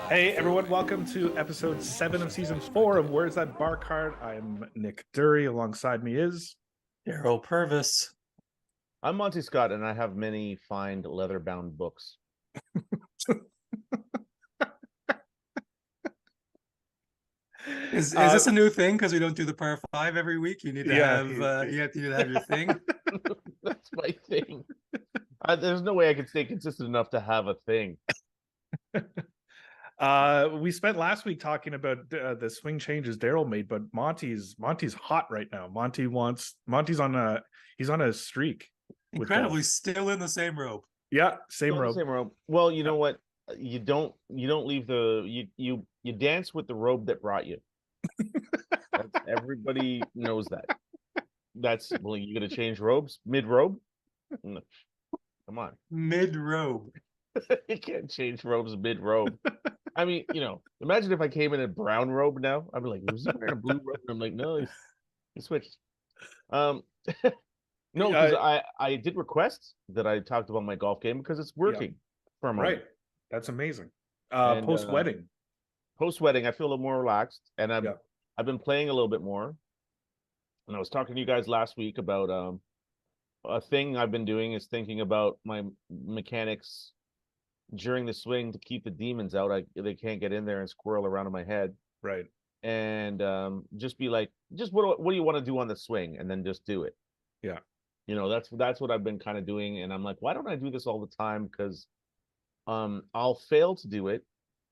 Hey everyone, welcome to episode 7 of season 4 of Where's That Bar Card? I'm Nick Dury. Alongside me is Daryl Purvis. I'm Monty Scott, and I have many fine leather-bound books. Is this a new thing? Because we don't do the par five every week. You need to yeah, have your thing. That's my thing. There's no way I can stay consistent enough to have a thing. We spent last week talking about the swing changes Daryl made, but Monty's hot right now. Monty's on a streak. Incredibly, still in the same rope. Yeah, same rope. Same robe. Well, you know what? You don't leave you dance with the robe that brought you. Everybody knows that. Well, you gonna change robes mid robe? No. Come on. Mid robe. You can't change robes mid robe. I mean, imagine if I came in a brown robe now. I'd be like, was he wearing a blue robe? And I'm like, no, he switched. No, because I did request that I talked about my golf game because it's working for a moment. Right. That's amazing. And, Post wedding. Post wedding, I feel a little more relaxed, and I've been playing a little bit more. And I was talking to you guys last week about a thing I've been doing is thinking about my mechanics during the swing to keep the demons out. They can't get in there and squirrel around in my head. Right. And just be like, just what do you want to do on the swing, and then just do it. Yeah. That's what I've been kind of doing, and I'm like, why don't I do this all the time? Because I'll fail to do it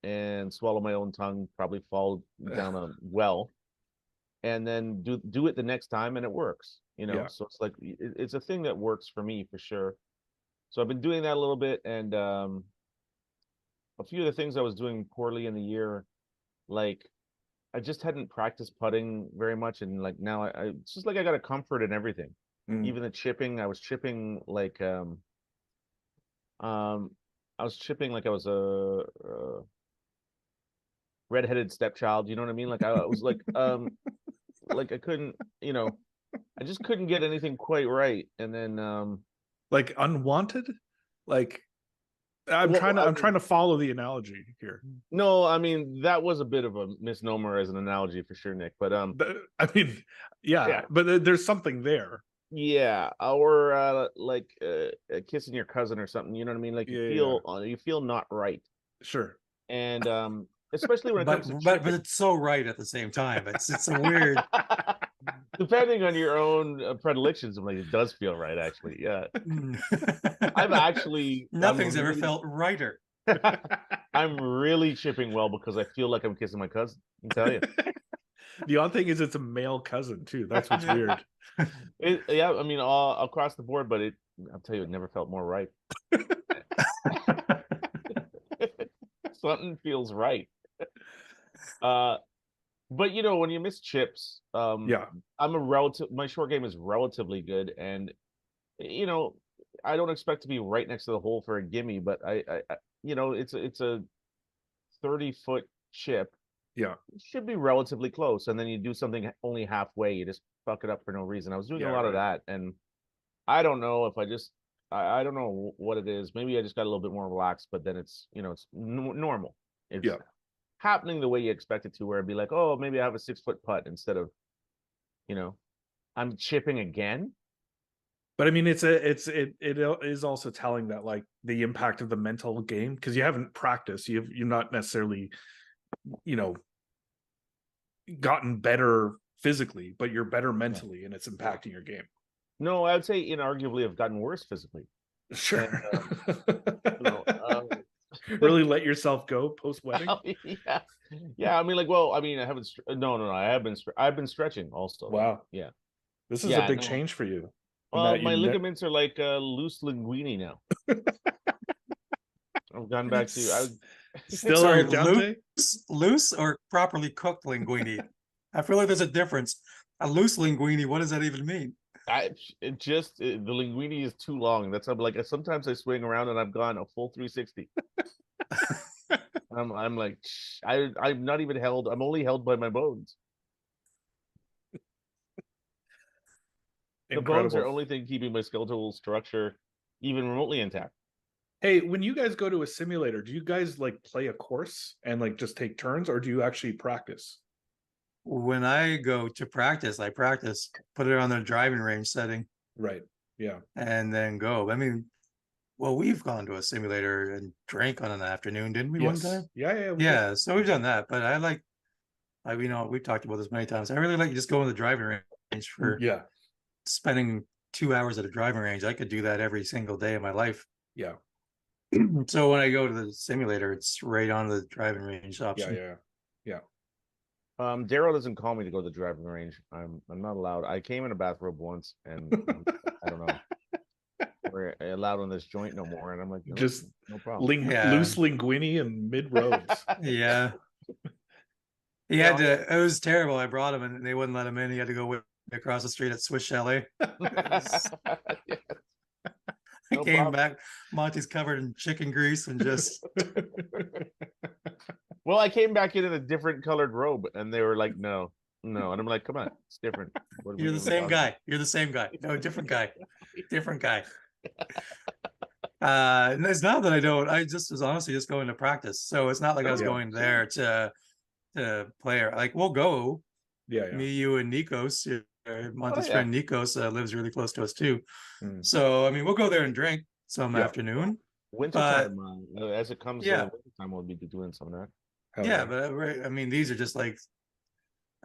and swallow my own tongue, probably fall down a well, and then do it the next time, and it works. So it's like it's a thing that works for me for sure. So I've been doing that a little bit, and a few of the things I was doing poorly in the year, like I just hadn't practiced putting very much, and like now it's just like I got a comfort in everything. Even the chipping, I was chipping like I was a redheaded stepchild. You know what I mean? Like I was like like I couldn't, I just couldn't get anything quite right, and then like unwanted, like. I'm trying to follow the analogy here. No, I mean that was a bit of a misnomer as an analogy for sure, Nick. But I mean, yeah. But there's something there. Yeah, or like kissing your cousin or something. You know what I mean? Like you feel not right. Sure. And especially when it comes to but it's so right at the same time. It's a weird. Depending on your own predilections, I'm like, it does feel right, actually. Yeah. Nothing's ever felt righter. I'm really chipping well because I feel like I'm kissing my cousin. I can tell you. The odd thing is it's a male cousin too. That's what's weird. I mean, all across the board, but I'll tell you, it never felt more right. Something feels right. But when you miss chips, my short game is relatively good, and I don't expect to be right next to the hole for a gimme, but it's a 30-foot chip. Yeah, it should be relatively close, and then you do something only halfway, you just fuck it up for no reason. I was doing a lot of that, and I don't know if I don't know what it is. Maybe I just got a little bit more relaxed, but then it's it's normal. It's happening the way you expect it to, where it'd be like, oh, maybe I have a 6-foot putt instead of, I'm chipping again. But I mean, it is also telling that like the impact of the mental game, because you haven't practiced, you're not necessarily, gotten better physically, but you're better mentally, and it's impacting your game. No, I would say inarguably have gotten worse physically. Sure. And, really let yourself go post wedding. Yeah. I mean, like, well, I mean, I haven't. No. I've been stretching also. Wow. Yeah. This is a big change for you. Well, my ligaments are like loose linguine now. I've gone back to still loose or properly cooked linguine. I feel like there's a difference. A loose linguine, what does that even mean? The linguine is too long. That's like sometimes I swing around and I've gone a full 360. I'm like, I'm not even held. I'm only held by my bones. The bones are the only thing keeping my skeletal structure even remotely intact. Hey, when you guys go to a simulator, do you guys like play a course and like just take turns, or do you actually practice? When I go to practice, I practice, put it on the driving range setting, Right. Yeah. and then go. I mean, well, we've gone to a simulator and drank on an afternoon, didn't we, one Yes. time? Yeah. Yeah. We did. Yeah, so we've done that, but I like, we've talked about this many times. I really like just going to the driving range for Yeah. spending 2 hours at a driving range. I could do that every single day of my life. Yeah. So when I go to the simulator, it's right on the driving range Yeah. option. Yeah. Yeah. Daryl doesn't call me to go to the driving range. I'm not allowed. I came in a bathrobe once, and I don't know. We're allowed on this joint no more, and I'm like, no, Just no problem. Yeah. loose linguine and mid robes. Yeah. He Yeah, had to, it was terrible. I brought him and they wouldn't let him in. He had to go across the street at Swiss Chalet. Yeah, He no came problem. back, Monty's covered in chicken grease and just Well, I came back in a different colored robe, and they were like, no, no, and I'm like, come on, it's different. What are you're we the same talking guy. You're the same guy. No, different guy. Different guy. And it's not that I don't, I just was honestly just going to practice. So it's not like I was Yeah. going there to play. Like we'll go, Yeah. Yeah. me, you, and Nikos. Monty's yeah. friend Nikos lives really close to us too. Mm. So I mean, we'll go there and drink some Yeah. afternoon. Wintertime, as it comes, Yeah. wintertime, we'll be doing some of that. Hell Yeah, but I mean, these are just like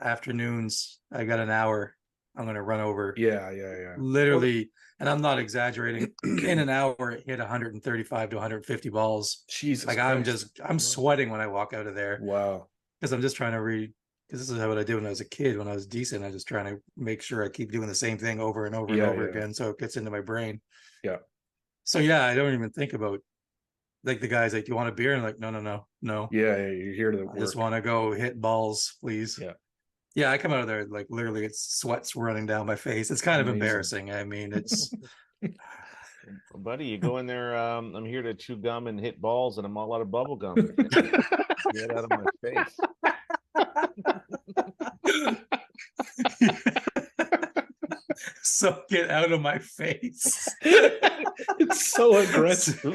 afternoons. I got an hour. I'm gonna run over. Yeah. Yeah. Yeah. Literally, and I'm not exaggerating. In an hour, hit 135 to 150 balls. Jesus. Like Christ. I'm sweating when I walk out of there Wow. because I'm just trying to read. Because this is what I did when I was a kid. When I was decent, I was just trying to make sure I keep doing the same thing over and over and Yeah, over yeah. again, so it gets into my brain. Yeah. So yeah, I don't even think about like the guys like, do you want a beer? And I'm like, no. Yeah. Yeah. You're here to I work. just want to go hit balls, please. Yeah. Yeah, I come out of there like literally it's sweat's running down my face. It's kind of Amazing. embarrassing. I mean, it's Buddy, you go in there. I'm here to chew gum and hit balls, and I'm all out of bubble gum. Get out of my face. so get out of my face. It's so aggressive.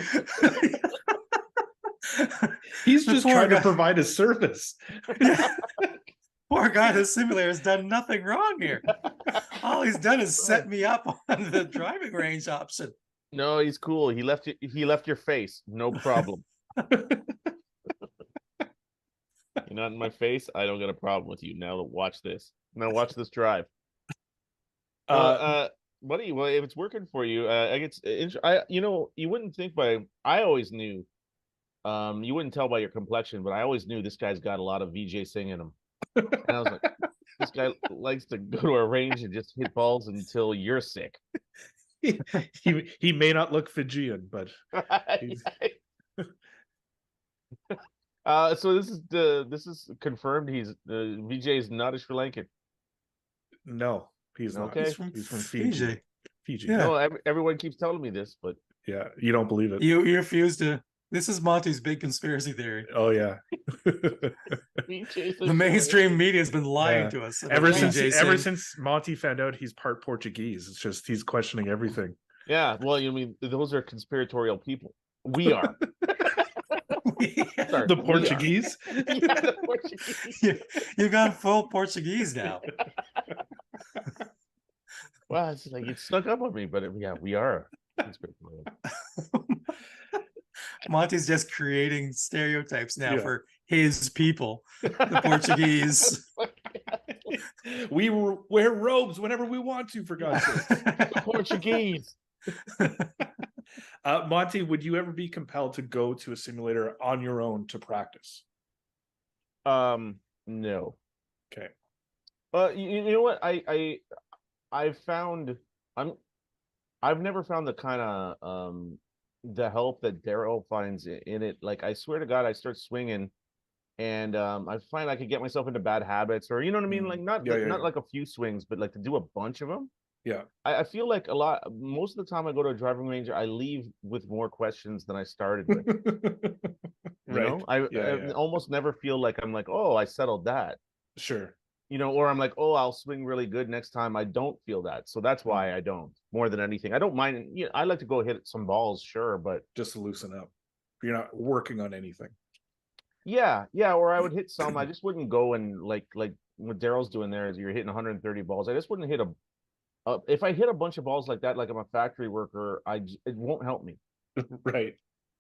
He's just trying to provide a service. Poor guy, the simulator has done nothing wrong here. All he's done is set me up on the driving range option. No, he's cool. He left your face. No problem. You're not in my face. I don't got a problem with you. Now watch this. Now watch this drive. Buddy, well, if it's working for you, I guess you wouldn't think I always knew. You wouldn't tell by your complexion, but I always knew this guy's got a lot of VJ sing in him. And I was like, this guy likes to go to a range and just hit balls until you're sick. He may not look Fijian, but so this is confirmed. He's VJ is not a Sri Lankan. no, he's not. Okay. He's from Fiji. Fiji. Yeah. No, everyone keeps telling me this, but Yeah, you don't believe it. You refuse to. This is Monty's big conspiracy theory. Oh yeah. The mainstream media has been lying to us. Ever since Monty found out he's part Portuguese, it's just he's questioning everything. yeah. Well, you mean those are conspiratorial people. We are. Sorry, The Portuguese. Yeah, the Portuguese. You've gone full Portuguese now. Well, it's like it snuck up on me, but yeah, we are conspiratorial. Monty's just creating stereotypes now Yeah. for his people, the Portuguese. We wear robes whenever we want to, for God's sake. The Portuguese. Monty, would you ever be compelled to go to a simulator on your own to practice? No. Okay. You know what? I've found I've never found the kind of the help that Daryl finds in it. Like, I swear to God, I start swinging and I find I could get myself into bad habits, or you know what I mean? Like not like a few swings, but like to do a bunch of them. Yeah. I feel like most of the time I go to a driving range, I leave with more questions than I started with. You Right. know, I almost never feel like I'm like, oh, I settled that. Sure. You know, or I'm like, oh, I'll swing really good next time. I don't feel that, so that's why I don't. More than anything, I don't mind. You know, I like to go hit some balls, sure, but just to loosen up. You're not working on anything. yeah, or I would hit some. I just wouldn't go and like what Daryl's doing there is you're hitting 130 balls. I just wouldn't hit if I hit a bunch of balls like that, like I'm a factory worker, it won't help me. Right.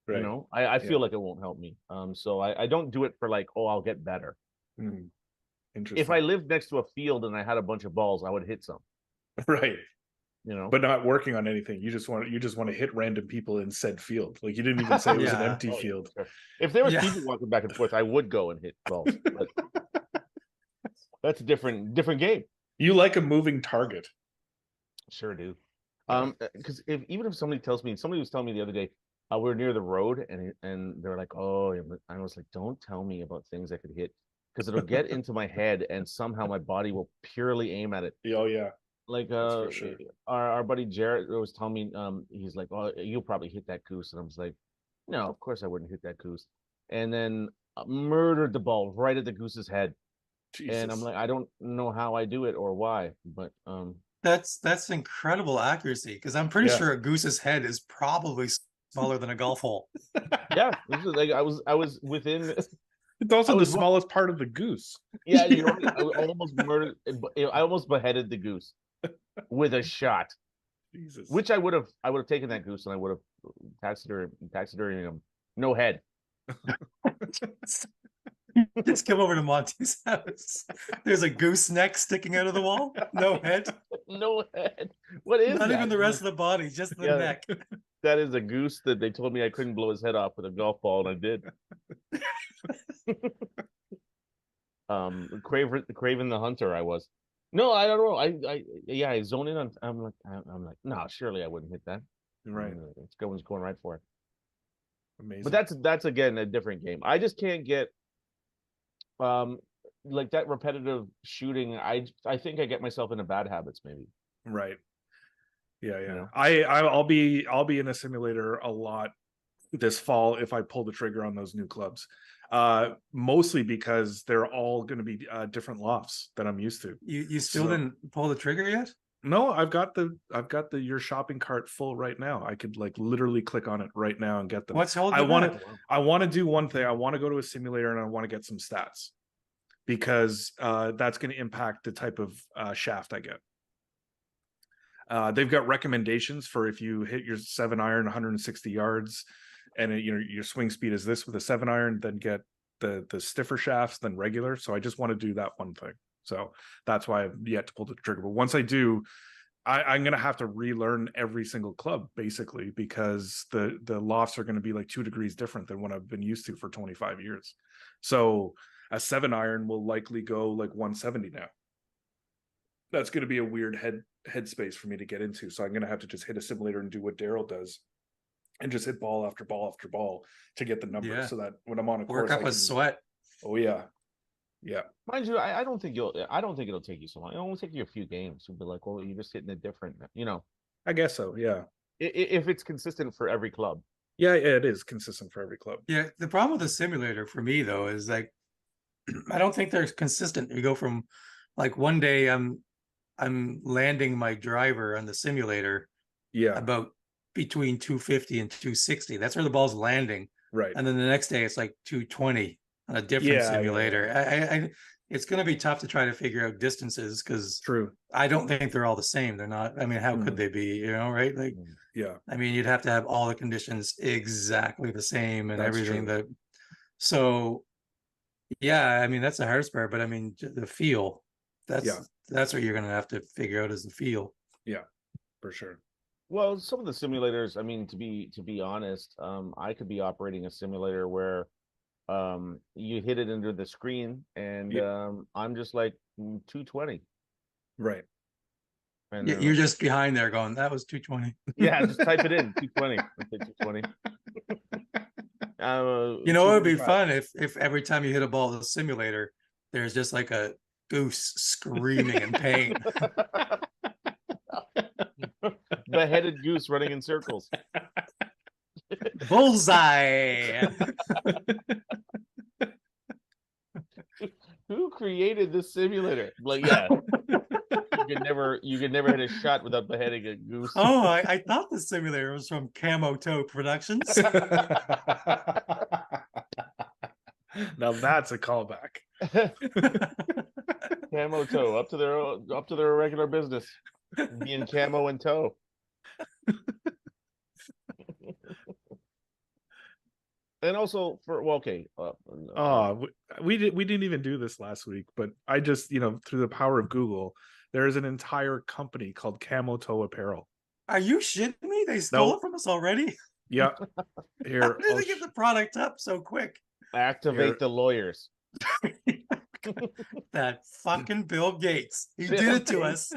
You know, I feel like it won't help me. So I don't do it for like, oh, I'll get better. Interesting. If I lived next to a field and I had a bunch of balls, I would hit some. Right. You know, but not working on anything. You just want to hit random people in said field. Like you didn't even say it was an empty field. Sure. If there was people walking back and forth, I would go and hit balls. But that's a different game. You like a moving target. Sure do. Because even if somebody was telling me the other day, we were near the road and they're like, oh, I was like, don't tell me about things I could hit because it'll get into my head and somehow my body will purely aim at it. Oh yeah. Like sure. our buddy Jared was telling me, he's like, oh, you'll probably hit that goose, and I was like, no, of course I wouldn't hit that goose, and then murdered the ball right at the goose's head. Jesus. And I'm like, I don't know how I do it or why, but that's incredible accuracy because I'm pretty sure a goose's head is probably smaller than a golf hole. Yeah, like I was within. It's also the smallest part of the goose. Yeah, you know, I almost murdered. I almost beheaded the goose with a shot. Jesus. Which I would have taken that goose and I would have taxidermied him. No head. Just come over to Monty's house. There's a goose neck sticking out of the wall. No head. No head. What is Not that? even the rest of the body, just the neck. That is a goose that they told me I couldn't blow his head off with a golf ball, and I did. Craven the Hunter, I was. No, I don't know. I zone in on. I'm like, no, surely I wouldn't hit that. Right. It's going right for it. Amazing. But that's again a different game. I just can't get like that repetitive shooting. I think I get myself into bad habits maybe. Right. Yeah. You know? I'll be in a simulator a lot this fall if I pull the trigger on those new clubs. Mostly because they're all going to be different lofts that I'm used to. You still didn't pull the trigger yet? No, I've got the your shopping cart full right now. I could like literally click on it right now and get them. What's holding I want to do one thing. I want to go to a simulator and I want to get some stats because that's going to impact the type of shaft I get. They've got recommendations for if you hit your 7-iron 160 yards and your swing speed is this with a 7-iron, then get the stiffer shafts than regular. So I just want to do that one thing. So that's why I've yet to pull the trigger. But once I do, I'm going to have to relearn every single club basically because the lofts are going to be like 2 degrees different than what I've been used to for 25 years. So a 7-iron will likely go like 170 now. That's going to be a weird headspace for me to get into. So I'm going to have to just hit a simulator and do what Daryl does and just hit ball after ball after ball to get the numbers so that when I'm on a course, work up a sweat. Oh yeah. Yeah. Mind you, I don't think it'll take you so long. It'll only take you a few games. You'll be like, well, you're just hitting it different, you know. I guess so, yeah. If it's consistent for every club. Yeah, it is consistent for every club. Yeah, the problem with the simulator for me though is like I don't think they're consistent. You go from like one day I'm landing my driver on the simulator about between 250 and 260. That's where the ball's landing. Right. And then the next day it's like 220 on a different simulator. I it's going to be tough to try to figure out distances because I don't think they're all the same. They're not. I mean, how could they be? You know, right? Like, I mean, you'd have to have all the conditions exactly the same and everything. That so, yeah. I mean, that's the hardest part. But I mean, the feel. That's what you're going to have to figure out is the feel. Yeah, for sure. Well, some of the simulators. I mean, to be honest, I could be operating a simulator where you hit it into the screen and I'm just like 220. Right. And you're just behind there going, that was 220. Yeah, just type it in 220. 220. You know, it would be fun if every time you hit a ball in the simulator, there's just like a goose screaming in pain. Beheaded goose running in circles. Bullseye. Who created this simulator. Like, yeah, you could never hit a shot without beheading a goose. Oh, I thought the simulator was from Camo Toe Productions. Now that's a callback. Camo Toe, up to their regular business, being camo and toe. And also we didn't even do this last week, but I just, through the power of Google, there is an entire company called Camo Toe Apparel. Are you shitting me? They stole it from us already? Yeah. Here, how did they get the product up so quick? Activate the lawyers. That fucking Bill Gates. He did it to us.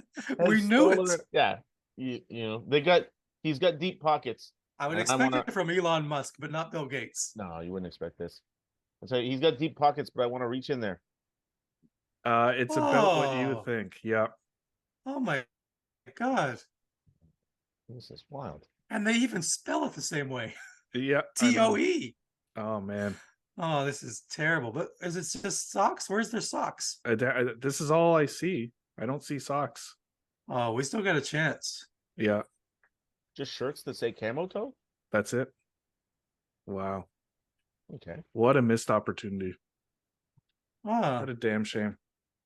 We knew it. Yeah. He's got deep pockets. I would expect it from Elon Musk, but not Bill Gates. No, you wouldn't expect this. So he's got deep pockets, but I want to reach in there. It's about what you think. Yeah. Oh my God. This is wild. And they even spell it the same way. Yeah. TOE. Oh man. Oh, this is terrible. But is it just socks? Where's their socks? This is all I see. I don't see socks. Oh, we still got a chance. Yeah. Just shirts that say Camo Toe? That's it. Wow. Okay. What a missed opportunity. Oh, what a damn shame.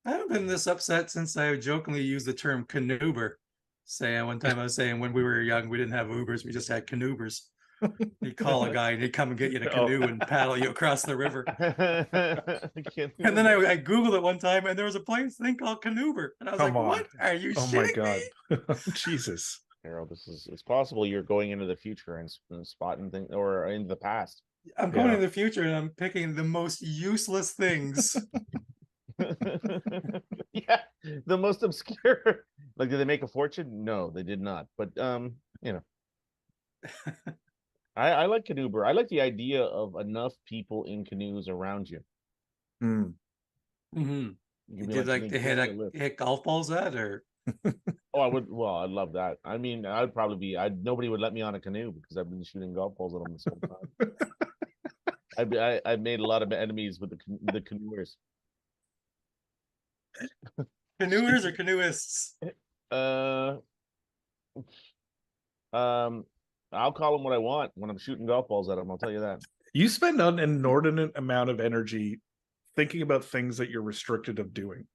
I haven't been this upset since I jokingly used the term canoeber. One time I was saying when we were young, we didn't have Ubers, we just had canoebers. You'd call a guy and he'd come and get you in a canoe and paddle you across the river. And then I Googled it one time and there was a thing called canoeber. And I was what are you shitting me? Jesus. Harold, it's possible you're going into the future and spotting things, or into the past. I'm going into the future and I'm picking the most useless things. Yeah, the most obscure. Like, did they make a fortune? No, they did not. But I like canoeber. I like the idea of enough people in canoes around you. Mm-hmm. You did like to hit golf balls at, or? Oh, I would. Well, I'd love that. I mean, I'd probably be. Nobody would let me on a canoe because I've been shooting golf balls at them this whole time. I've made a lot of enemies with the canoers. Canoers or canoeists? I'll call them what I want when I'm shooting golf balls at them. I'll tell you that. You spend an inordinate amount of energy thinking about things that you're restricted of doing.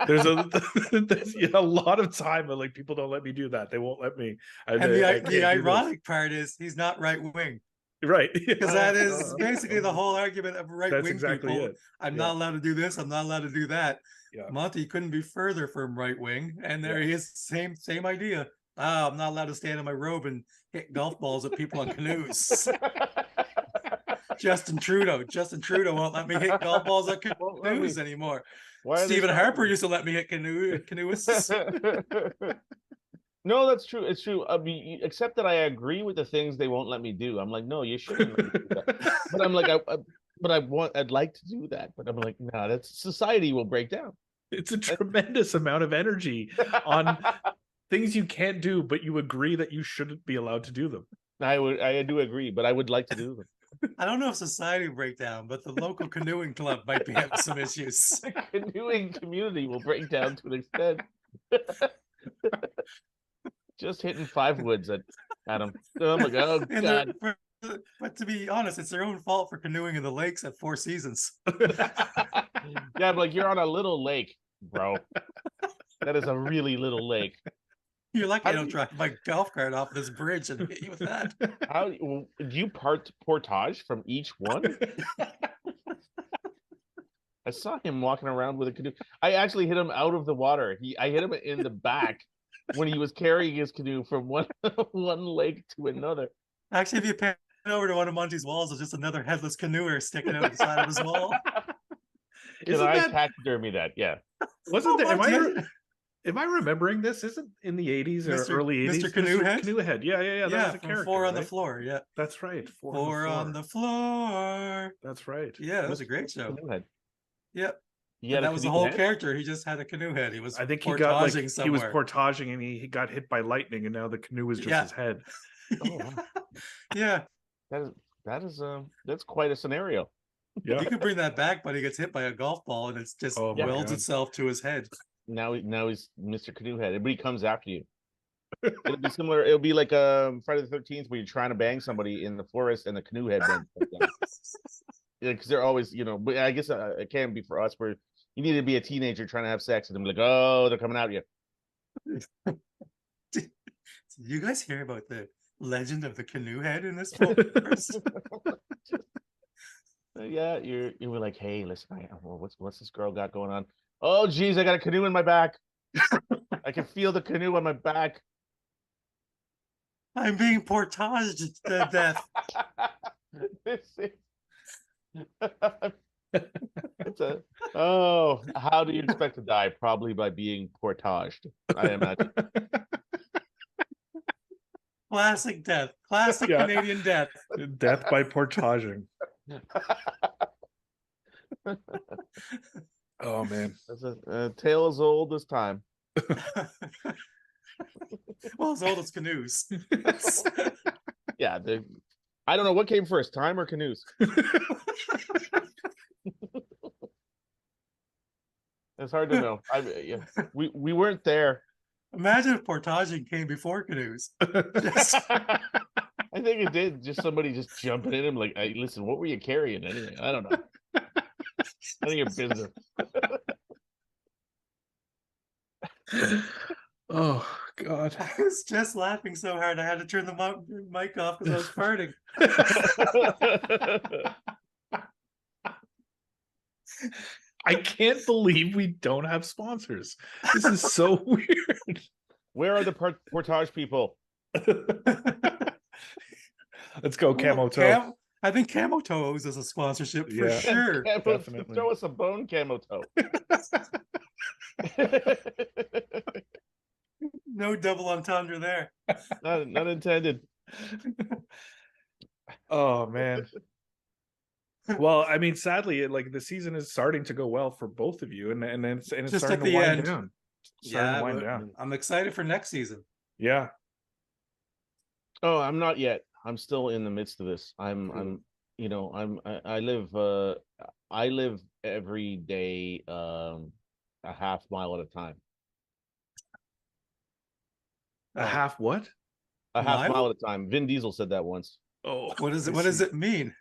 There's a lot of time, but like people don't let me do that. They won't let me. The ironic part is he's not right wing. Right. Because that is basically the whole argument of right wing exactly people. It. I'm not allowed to do this. I'm not allowed to do that. Yeah. Monty couldn't be further from right wing. And there he is, same idea. I'm not allowed to stand in my robe and hit golf balls at people on canoes. Justin Trudeau won't let me hit golf balls at canoes anymore. Stephen Harper used to let me hit canoeists. No, that's true. It's true. I mean, except that I agree with the things they won't let me do. I'm like, no, you shouldn't let me do that. But I'm like, I'd like to do that. But I'm like, no, that's society will break down. It's a tremendous amount of energy on things you can't do, but you agree that you shouldn't be allowed to do them. I do agree, but I would like to do them. I don't know if society will break down, but the local canoeing club might be having some issues. The canoeing community will break down to an extent. Just hitting 5 woods at them. Oh my God. But to be honest, it's their own fault for canoeing in the lakes at Four Seasons. Yeah, I'm like, you're on a little lake, bro. That is a really little lake. You're lucky I don't drive my golf cart off this bridge and hit you with that. How do you portage from each one? I saw him walking around with a canoe. I actually hit him out of the water. I hit him in the back when he was carrying his canoe from one lake to another. Actually, if you pan over to one of Monty's walls, it's just another headless canoeer sticking out the side of his wall. Can I taxidermy that? Yeah. Wasn't there? Am I remembering this? Isn't in the 80s or early 80s? Mr. Canoehead? Canoehead. Yeah. That was a character. 4 on the Floor. Yeah. That's right. 4 on the floor. That's right. Yeah, it was a great show. Canoehead. Yep. Yeah, that was the whole character. He just had a canoe head. He was. I think he somewhere. was portaging and he got hit by lightning, and now the canoe was just his head. Oh, wow. Yeah. That's quite a scenario. Yeah. You could bring that back, but he gets hit by a golf ball and it's just Oh my welds God. itself to his head. Now he's Mr. Canoe Head. Everybody comes after you. It'll be similar. It'll be like Friday the 13th where you're trying to bang somebody in the forest and the canoe head runs down. Because they're always, but I guess it can be for us where you need to be a teenager trying to have sex and them like, oh, they're coming out at you. Did you guys hear about the legend of the canoe head in this forest? Yeah, you were like, hey, listen, what's this girl got going on? Oh, geez, I got a canoe in my back. I can feel the canoe on my back. I'm being portaged to death. How do you expect to die? Probably by being portaged, I imagine. Classic death. Classic Canadian death. Death by portaging. Oh man, That's a tale as old as time. Well, as old as canoes. Yeah, I don't know what came first, time or canoes. It's hard to know. We weren't there. Imagine if portaging came before canoes. I think it did. Just somebody just jumping in him like, hey, listen, what were you carrying anyway? I don't know. None of your business. Oh God. I was just laughing so hard I had to turn the mic off because I was farting. I can't believe we don't have sponsors. This is so weird. Where are the portage people? Let's go, Camo Toe. I think Camo Toe owes us a sponsorship for sure. Definitely. Throw us a bone, Camo Toe. No double entendre there. Not intended. Oh man. Well, I mean, sadly, like the season is starting to go well for both of you, and it's Just starting at to the wind end. down. Wind down. I'm excited for next season. Yeah. Oh, I'm not yet. I'm still in the midst of this. I live every day a half mile at a time. A half what? A half mile at a time. Vin Diesel said that once. Oh, what is it? What does it mean?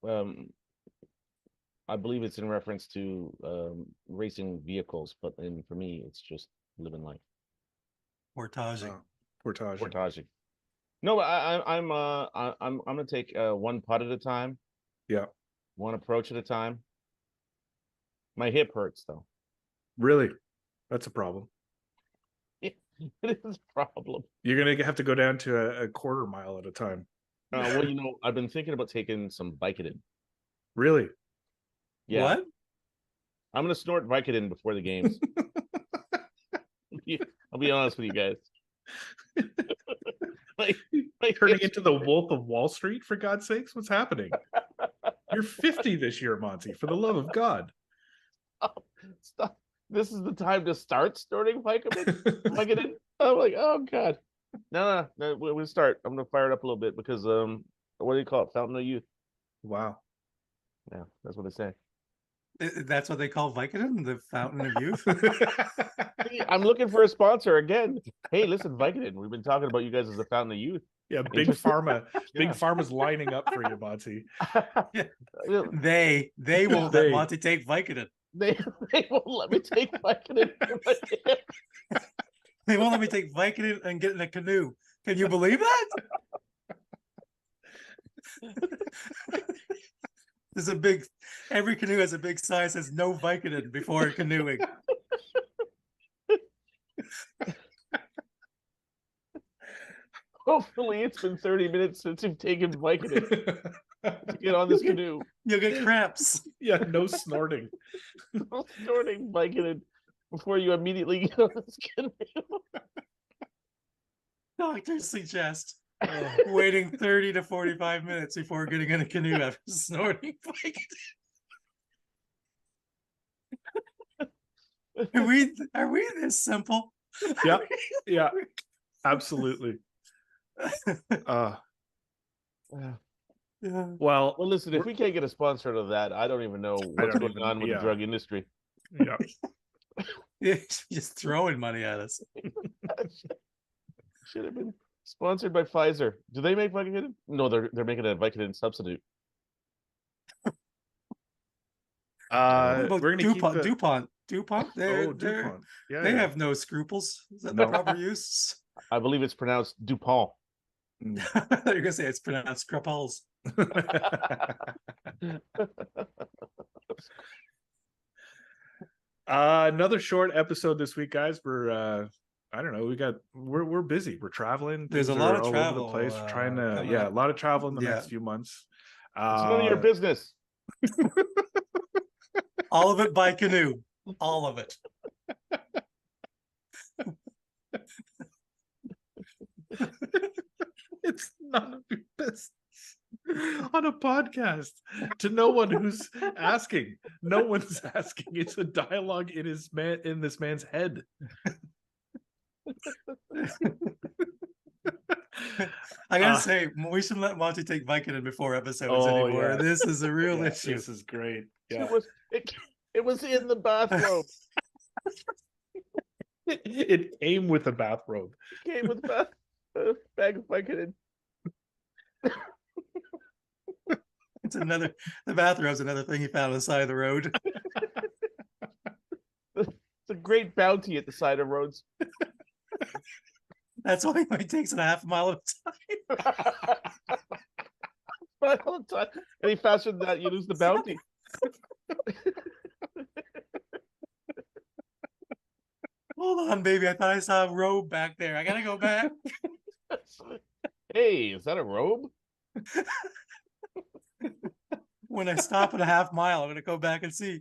I believe it's in reference to racing vehicles, but for me, it's just living life. Portaging. Portaging. No, but I'm gonna take one putt at a time. Yeah. One approach at a time. My hip hurts though. Really? That's a problem. It is a problem. You're gonna have to go down to a quarter mile at a time. Well, I've been thinking about taking some Vicodin. Really? Yeah. What? I'm gonna snort Vicodin before the games. I'll be honest with you guys. Turning into the Wolf of Wall Street, for God's sakes, what's happening? You're 50 this year, Monty, for the love of God. Oh, stop. This is the time to start snorting Vicodin. I'm like, oh God. No, we'll start. I'm gonna fire it up a little bit because what do you call it? Fountain of Youth. Wow. Yeah, that's what they say. That's what they call Vicodin, the Fountain of Youth. I'm looking for a sponsor again. Hey, listen, Vicodin. We've been talking about you guys as the Fountain of Youth. Yeah, Big Pharma. Big Pharma's lining up for you, Monty. They won't let Monty take Vicodin. They won't let me take Vicodin. They won't let me take Vicodin and get in a canoe. Can you believe that? Every canoe has a big sign that says no Vicodin before canoeing. Hopefully it's been 30 minutes since you've taken Vicodin to get on this canoe. You'll get cramps. Yeah, no snorting. No snorting Vicodin before you immediately get on this canoe. Doctors suggest waiting 30 to 45 minutes before getting in a canoe after snorting Vicodin. Are we this simple? Yeah, absolutely. Yeah. Well, Well, listen, if we can't get a sponsor out of that, I don't even know what's don't going even- on with yeah. the drug industry. yeah. Yeah, just throwing money at us. Should have been sponsored by Pfizer. Do they make Vicodin? No, they're making a Vicodin substitute. What about we're gonna DuPont? keep the DuPont. They're DuPont. Yeah, they yeah. have no scruples. Is that No. the proper use? I believe it's pronounced DuPont. You're gonna say it's pronounced scruples. Another short episode this week, guys. We're I don't know. We're busy. We're traveling. There's a Things lot are of all travel, over the place. We're trying to coming a up. lot of travel in the Yeah. next few months. It's none of your business. All of it by canoe. All of it. It's none of your business on a podcast to no one who's asking. No one's asking. It's a dialogue in this man's head. I gotta say, we shouldn't let Monty take Vicodin before episodes anymore. yeah. This is a real Yeah, issue. This is great. Yeah. It was in the bathrobe. It came with a bathrobe. It came with a bag of Vicodin. It's the bathrobe's another thing he found on the side of the road. It's a great bounty at the side of roads. That's why he takes it a half mile at a time. Right all the time. Any faster than that, you lose the bounty. Hold on, baby. I thought I saw a robe back there. I gotta go back. Hey, is that a robe? When I stop at a half mile, I'm gonna go back and see.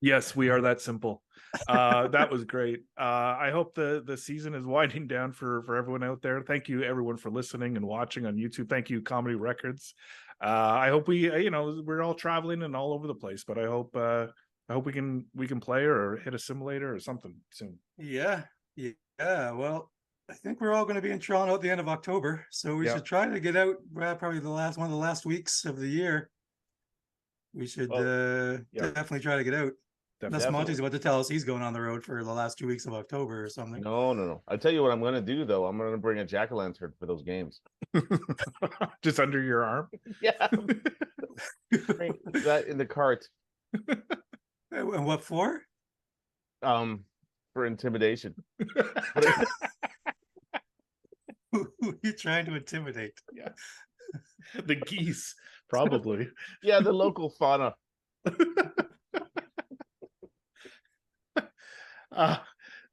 Yes, we are that simple. That was great. I hope the season is winding down for everyone out there. Thank you everyone for listening and watching on YouTube. Thank you, Comedy Records. I hope we're all traveling and all over the place, but I hope we can play or hit a simulator or something soon. Yeah. Well, I think we're all going to be in Toronto at the end of October, so we should try to get out probably one of the last weeks of the year. We should definitely try to get out. Unless Monty's about to tell us he's going on the road for the last 2 weeks of October or something. No. I tell you what I'm going to do though. I'm going to bring a jack-o'-lantern for those games. Just under your arm. Yeah. Bring that in the cart. And what for? For intimidation. Who are you trying to intimidate? Yeah. The geese, probably. Yeah, the local fauna.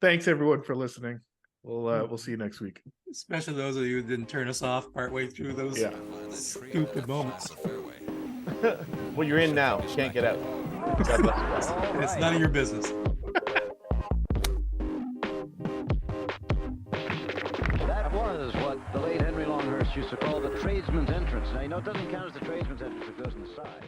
Thanks everyone for listening. We'll see you next week. Especially those of you who didn't turn us off partway through those stupid moments. Well, you're in now. You can't get out. God bless you. And it's none of your business. That was what the late Henry Longhurst used to call the tradesman's entrance. Now, it doesn't count as the tradesman's entrance if it goes inside.